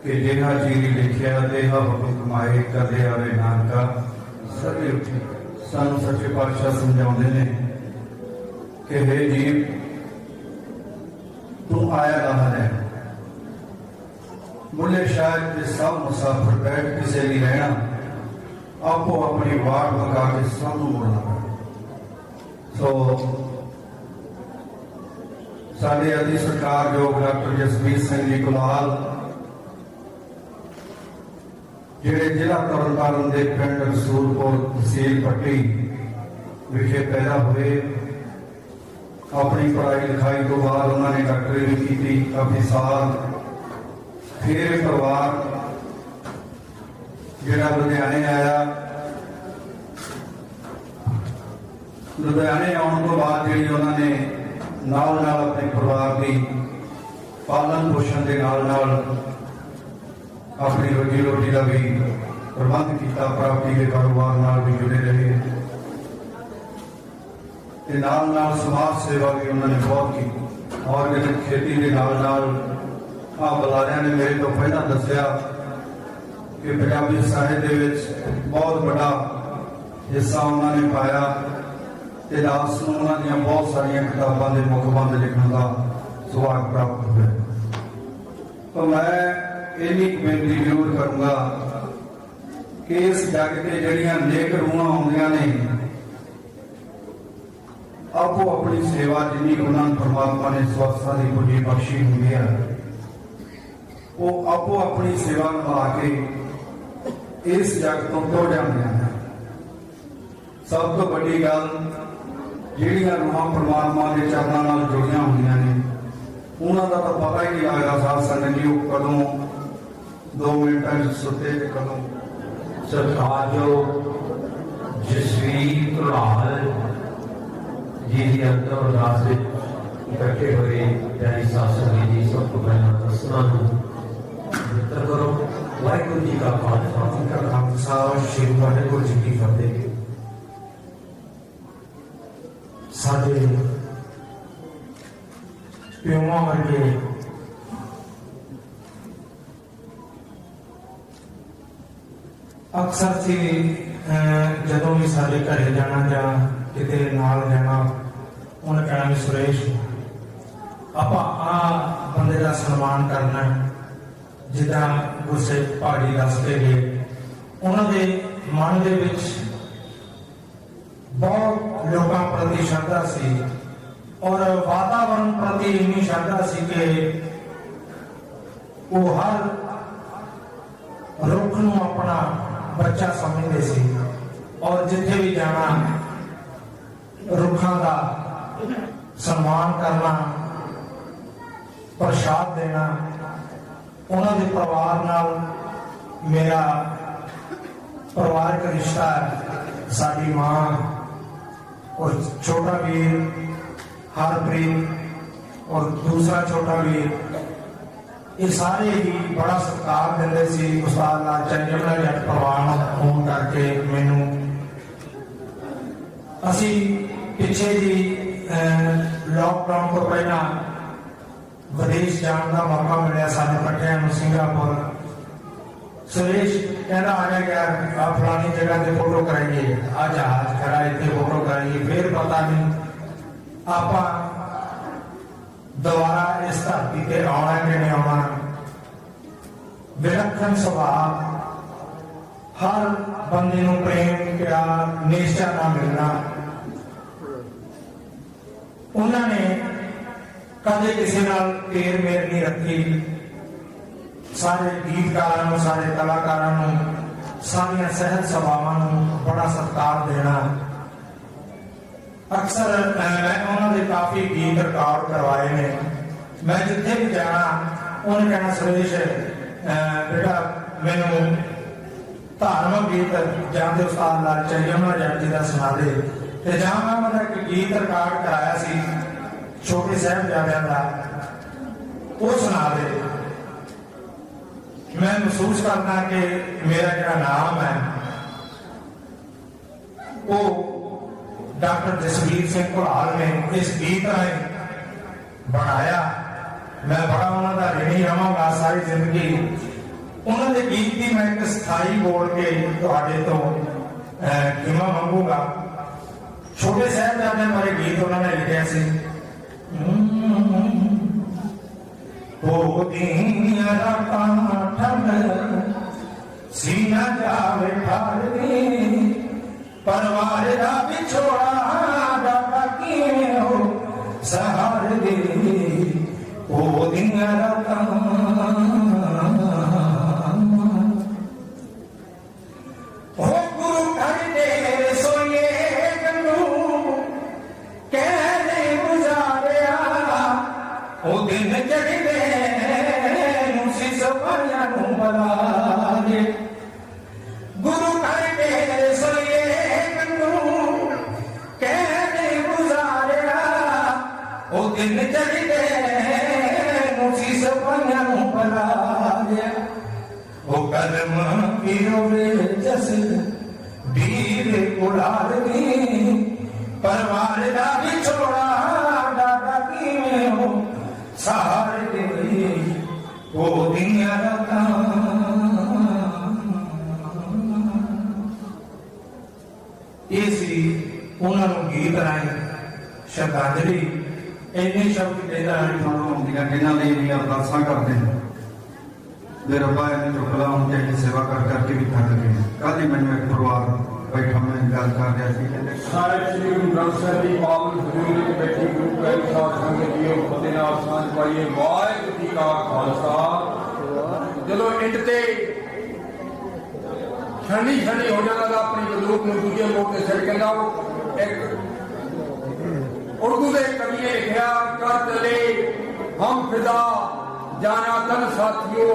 ਕਿ ਜਿਨ੍ਹਾਂ ਚੀਰੀ ਲਿਖਿਆ ਦੇਹਾ ਹੁਕਮ ਕਮਾਏ, ਕਦੇ ਆਵੇ ਨਾਨਕਾ ਸਭੇ ਉੱਠੇ। ਸਾਨੂੰ ਸੱਚੇ ਪਾਤਸ਼ਾਹ ਸਮਝਾਉਂਦੇ ਨੇ ਕਿ ਹੇ ਜੀਵ, ਤੂੰ ਆਇਆ ਕਹਾਂ ਹੈ। ਮੁੱਲੇ ਸ਼ਾਇਦ ਤੇ ਸਭ ਮੁਸਾਫਰ ਬੈਠ ਕਿਸੇ ਨਹੀਂ ਰਹਿਣਾ, ਆਪੋ ਆਪਣੀ ਵਾਟ ਲਗਾ ਕੇ ਸਭ ਨੂੰ ਮੁੜਨਾ। ਸੋ ਸਾਡੇ ਅਤੀ ਸਤਿਕਾਰਯੋਗ ਡਾਕਟਰ ਜਸਵੀਰ ਸਿੰਘ ਜੀ ਕੁਲਾਲ, ਜਿਹੜੇ ਜ਼ਿਲ੍ਹਾ ਤਰਨਤਾਰਨ ਦੇ ਪਿੰਡ ਰਸੂਲਪੁਰ ਤਹਿਸੀਲ ਪੱਟੀ ਵਿਖੇ ਪੈਦਾ ਹੋਏ। ਆਪਣੀ ਪੜ੍ਹਾਈ ਲਿਖਾਈ ਤੋਂ ਬਾਅਦ ਉਹਨਾਂ ਨੇ ਡਾਕਟਰੀ ਵੀ ਕੀਤੀ ਕਾਫੀ ਸਾਲ। ਫਿਰ ਪਰਿਵਾਰ ਜਿਹੜਾ ਲੁਧਿਆਣੇ ਆਇਆ, ਲੁਧਿਆਣੇ ਆਉਣ ਤੋਂ ਬਾਅਦ ਜਿਹੜੀ ਉਹਨਾਂ ਨੇ ਨਾਲ ਨਾਲ ਆਪਣੇ ਪਰਿਵਾਰ ਦੀ ਪਾਲਣ ਪੋਸ਼ਣ ਦੇ ਨਾਲ ਨਾਲ अपनी रोजी रोटी का भी प्रबंध किया, प्राप्ति के कारोबार नाल भी जुड़े रहे ते नाल समाज सेवा भी उन्होंने बहुत की। ऑर्गेनिक खेती के नाल बुलारिया ने मेरे तो पहला दसिया कि पंजाबी साहित्य में बहुत बड़ा हिस्सा उन्होंने पाया ते दास नूं उन्हां दीयां बहुत सारिया किताबां के मुखबंध लिखने का सुभाग प्राप्त हुआ। तो मैं इन्नी बेनती जरूर करूँगा कि इस जग के जड़ियां नेक रूहां आउंदियां ने आपो अपनी सेवा जिन्नी उन्होंने परमात्मा ने स्वास्थ्य की पूंजी बख्शी हुई है वो आपो अपनी सेवा निभा के इस जग तो टुर जाते हैं। सब तो बड़ी गल जिहड़ियां रूहां परमात्मा के चरणों नाल जुड़ियां हुंदियां ने उन्हां दा तां पता ही नहीं लगदा साध संगत जी कदों 2 मिनटां च सुते ते कदों सत्कारयोग जसवीर धुलाल जी की अंतर अरदास इकट्ठे हुए प्यारी शासन जी सब तो पहला दसना मित्र करो। वाहिगुरू जी का खालसा का खालसा श्री वाहिगुरू जी की फतेह। साडे प्योवां वर्गे अक्सर से जदों भी साडे घरे जाना जां किते नाल जाना उन्हें कहना भी सुरेश आपां आ बंदे का सन्मान करना जिदा गुरसेख पहाड़ी दस के गए। उन्होंने मन दे विच बहुत लोगों प्रति श्रद्धा सी और वातावरण प्रति इन्नी श्रद्धा सी कि वो हर रुख नूं अपना बच्चा समझते सी और जिथे भी जाना रुखों का सम्मान करना, प्रसाद देना। उन्होंने परिवार नाल मेरा परिवारक रिश्ता है। साडी मां और छोटा वीर हरप्रीत और दूसरा छोटा वीर ये सारे ही बड़ा सत्कार देंदे सी। उस्ताद लालचंद जमना जट परिवार फोन करके मैनू असी पिछे जी लॉकडाउन तो पहला विदेश जाने का मौका मिला सारे कट्ठियां सिंगापुर। सुरेश कहना आ गया आप फलानी जगह से फोटो कराइए, आ जहाज खड़ा इतने फोटो कराइए। फिर पता नहीं आप दोबारा इस धरती से आना कि नहीं आना। विलक्षण स्वभाव, हर बंदे नूं प्रेम प्यार निष्ठा ना मिलना। उन्होंने कदे किसी नाल तेर मेर नहीं रखी। सारे गीतकारों सारे कलाकारों सारिया सहज सभावां बड़ा सत्कार देना। अक्सर मैं उन्होंने काफी गीत रिकॉर्ड करवाए ने। मैं जिथे भी जाना उन्हें कहना सुरेश बेटा मैनू धार्मिक गीत जाते उस्ताद लालचंद जमना जट जी का सुना दे। जहां मैं मतलब एक गीत रिकॉर्ड कराया सी छोटे साहिबजादियां दा वो सुना दे। मैं महसूस करना कि मेरा जो नाम है वो डॉक्टर जसवीर सिंह घुलाल ने इस गीत राਹੀਂ बनाया। मैं बड़ा उन्होंने ऋणी रहांगा सारी जिंदगी। उन्होंने गीत की मैं एक स्थाई बोल के तुहाडे तो खिमा मंगूंगा। छोटे साहिबजादे बारे गीत उन्होंने लिखा सी। सीना जावे ठाड़नी परवार दा बिछोड़ा डाका किवें हो सहार दे ओ दियां रातां हो गुरु घर दे सोए गन्नू कहने गुजारिया ओ दिन चढ़दे सफरिया बला दे। गुरु घर के सोए गन्नू कहने गुजारिया ओ दिन चढ़दे सफरिया बला दे। वो कर्म की होवे जस वीर उड़ार दी परवार दा विछोड़ा डाडा की में हो सहारे दे वो दिया रता इसी उन्होंने गीत राय श्रद्धांजलि इन्नी शब्द देता ਹੁੰਦੀਆਂ ਜਿਨ੍ਹਾਂ ਲਈ ਵੀ ਅਰਦਾਸਾਂ ਕਰਦੇ ਨੇ ਦੇ ਰੱਬਾ ਇਹਨੇ ਚੁਕਲਾ ਹੁੰਦੇ ਦੀ ਸੇਵਾ ਕਰ ਕਰਕੇ ਵੀ ਥੱਕ ਗਏ ਕੱਲ ਹੀ ਮੈਨੂੰ ਇੱਕ ਪਰਿਵਾਰ ਬੈਠਾ ਮੈਂ ਗੱਲ ਕਰ ਰਿਹਾ ਸੀ ਕਹਿੰਦੇ ਸਾਰੇ ਸ੍ਰੀ ਗੁਰੂ ਗ੍ਰੰਥ ਸਾਹਿਬ ਦੀ ਪਾਵਨ ਹਜ਼ੂਰੀ ਵਿੱਚ ਬੈਠੀ ਗੁਰੂ ਪਿਆਰੀ ਸਾਧ ਸੰਗਤ ਜੀਓ ਫਤਿਹ ਨਾਲ ਸਾਂਝ ਪਾਈਏ। ਵਾਹਿਗੁਰੂ ਜੀ ਕਾ ਖਾਲਸਾ। ਜਦੋਂ ਇੰਡ ਤੇ ਛਾਣੀ ਹੋ ਜਾਂਦਾ ਤਾਂ ਆਪਣੀ ਬੰਦੂਕ ਨੂੰ ਦੂਜੇ ਮੋੜ ਤੇ ਸਿਰ ਕਹਿੰਦਾ ਉਹ ਇੱਕ ਉਰਦੂ ਦੇ ਕਵੀ ਨੇ ਲਿਖਿਆ ਕਰ ਚਲੇ ਹਮ ਫਿਦਾ ਜਾਨਾ ਤਨ ਸਾਥੀਓ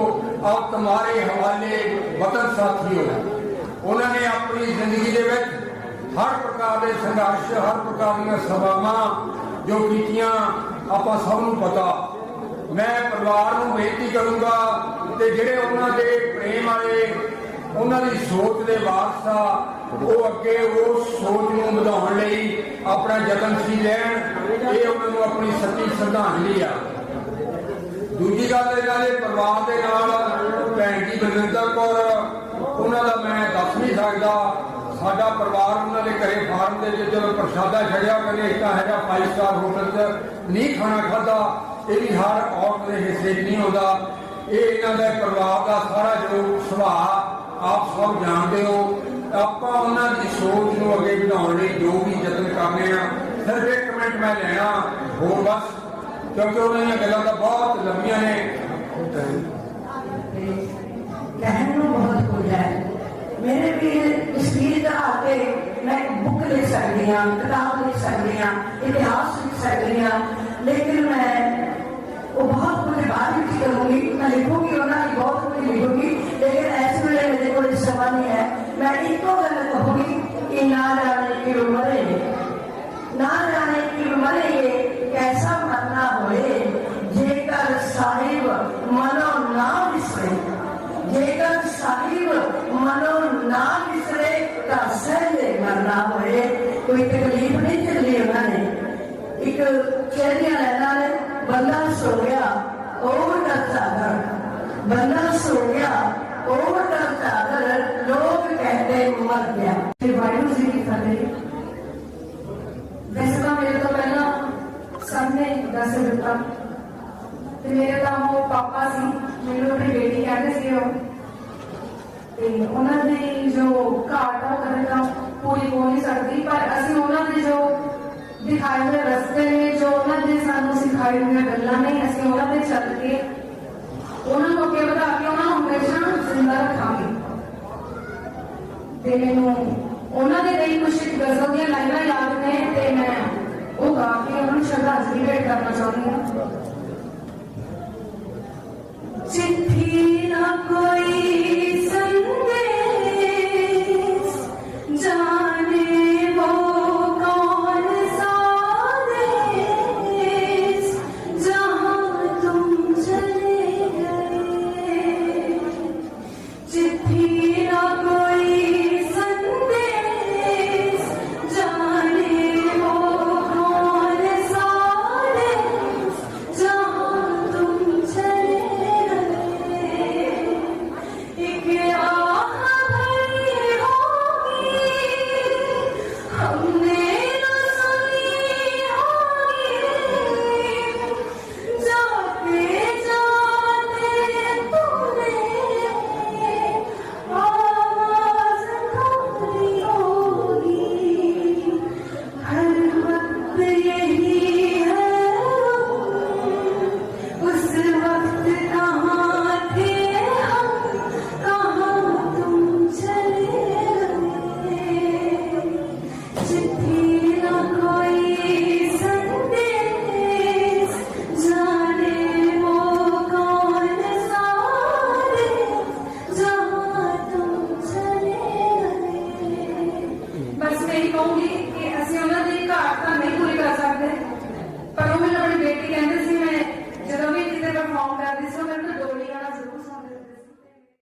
ਆਪ ਤੁਮਾਰੇ ਹਵਾਲੇ ਵਤਨ ਸਾਥੀਓ। ਉਹਨਾਂ ਨੇ ਆਪਣੀ ਜ਼ਿੰਦਗੀ ਦੇ ਵਿੱਚ ਹਰ ਪ੍ਰਕਾਰ ਦੇ ਸੰਘਰਸ਼ ਹਰ ਪ੍ਰਕਾਰ ਦੀਆਂ ਸਭਾਵਾਂ ਜੋ ਕੀਤੀਆਂ ਆਪਾਂ ਸਭ ਨੂੰ ਪਤਾ। ਮੈਂ ਪਰਿਵਾਰ ਨੂੰ ਬੇਨਤੀ ਕਰੂੰਗਾ ਤੇ ਜਿਹੜੇ ਉਹਨਾਂ ਦੇ ਪ੍ਰੇਮ ਵਾਲੇ ਉਹਨਾਂ ਦੀ ਸੋਚ ਦੇ ਵਾਰਸ ਆ ਉਹ ਅੱਗੇ ਉਸ ਸੋਚ ਨੂੰ ਵਧਾਉਣ ਲਈ ਆਪਣਾ ਯਤਨਸ਼ੀਲ ਰਹਿਣ। ਇਹ ਉਹਨਾਂ ਨੂੰ ਆਪਣੀ ਸੱਚੀ ਸ਼ਰਧਾਂਜਲੀ ਆ। ਦੂਜੀ ਗੱਲ ਇਹਨਾਂ ਦੇ ਪਰਿਵਾਰ ਦੇ ਨਾਲ ਭੈਣ ਜੀ ਬਲਵਿੰਦਰ ਕੌਰ ਉਹਨਾਂ ਦਾ ਮੈਂ ਦੱਸ ਨਹੀਂ ਸਕਦਾ। ਸਾਡਾ ਪਰਿਵਾਰ ਉਹਨਾਂ ਦੇ ਘਰੇ ਫਾਰਮ ਦੇ ਵਿੱਚ ਜਦੋਂ ਪ੍ਰਸ਼ਾਦਾ ਛੜਿਆ ਕਹਿੰਦੇ ਇੱਕ ਤਾਂ ਹੈਗਾ 5 ਸਟਾਰ ਹੋਟਲ 'ਚ ਨਹੀਂ ਖਾਣਾ ਖਾਧਾ। ਇਹ ਵੀ ਹਰ ਔਰਤ ਦੇ ਹਿੱਸੇ 'ਚ ਨਹੀਂ ਹੁੰਦਾ। ਇਹ ਇਹਨਾਂ ਦੇ ਪਰਿਵਾਰ ਦਾ ਸਾਰਾ ਜੋ ਸੁਭਾਅ ਆਪ ਸਭ ਜਾਣਦੇ ਹੋ। ਆਪਾਂ ਉਹਨਾਂ ਦੀ ਸੋਚ ਨੂੰ ਅੱਗੇ ਵਧਾਉਣ ਲਈ ਜੋ ਵੀ ਯਤਨ ਕਰਨੇ ਆ ਸਿਰਫ ਇੱਕ ਮਿੰਟ ਮੈਂ ਲੈਣਾ ਹੋਰ ਬਸ ਕਿਉਂਕਿ ਉਹਨਾਂ ਦੀਆਂ ਗੱਲਾਂ ਤਾਂ ਬਹੁਤ ਲੰਬੀਆਂ ਨੇ। कहने को बहुत कुछ है मेरे भी स्पीच का आके मैं बुक लिख सकती हाँ किताब लिख सकती हाँ इतिहास लिख सकती हाँ लेकिन मैं वो बहुत कुछ बाद में करूँगी। मैं लिखूंगी उन्होंने बहुत कुछ लिखूंगी लेकिन ऐसे वेले मेरे को समय नहीं है। मैं एक गल कहूँगी कि ना जाने की मरेंगे ना जाने की मरेंगे कैसा मरना होए जेकर साहिब मनो ना विसरे जेकर साहिब मनो ना विसरे तो सहजे मरना होए। कोई तकलीफ नहीं चली उन्होंने एक चेहरिया लेना ने बंदा सो गया ओवटा चादर बंदा सो गया ओवटा चादर लोग कहते मर गया। वाहिगुरू जी की फतेह। वैसे तो मेरे तो पहला सबने दस दिता मेरे तो वो पापा सी मैंने अपनी बेटी कहते थे उन्होंने जो घाट है कदे तो पूरी हो नहीं सकती पर असं उन्होंने जो दिखाए हुए रस्ते ने जो उन्होंने सानू सिखाई हुई गल्लां ने असं उन्होंने चल के उन्होंने अगे बढ़ा के उन्होंने हमेशा जिंदा रखांगे। मैनू उन्होंने कई कुछ गजल दी लाइनां याद ने ते मैं वो गा के उन्होंने श्रद्धांजलि भेंट करना चाहती हूँ। चिट्ठी ना कोई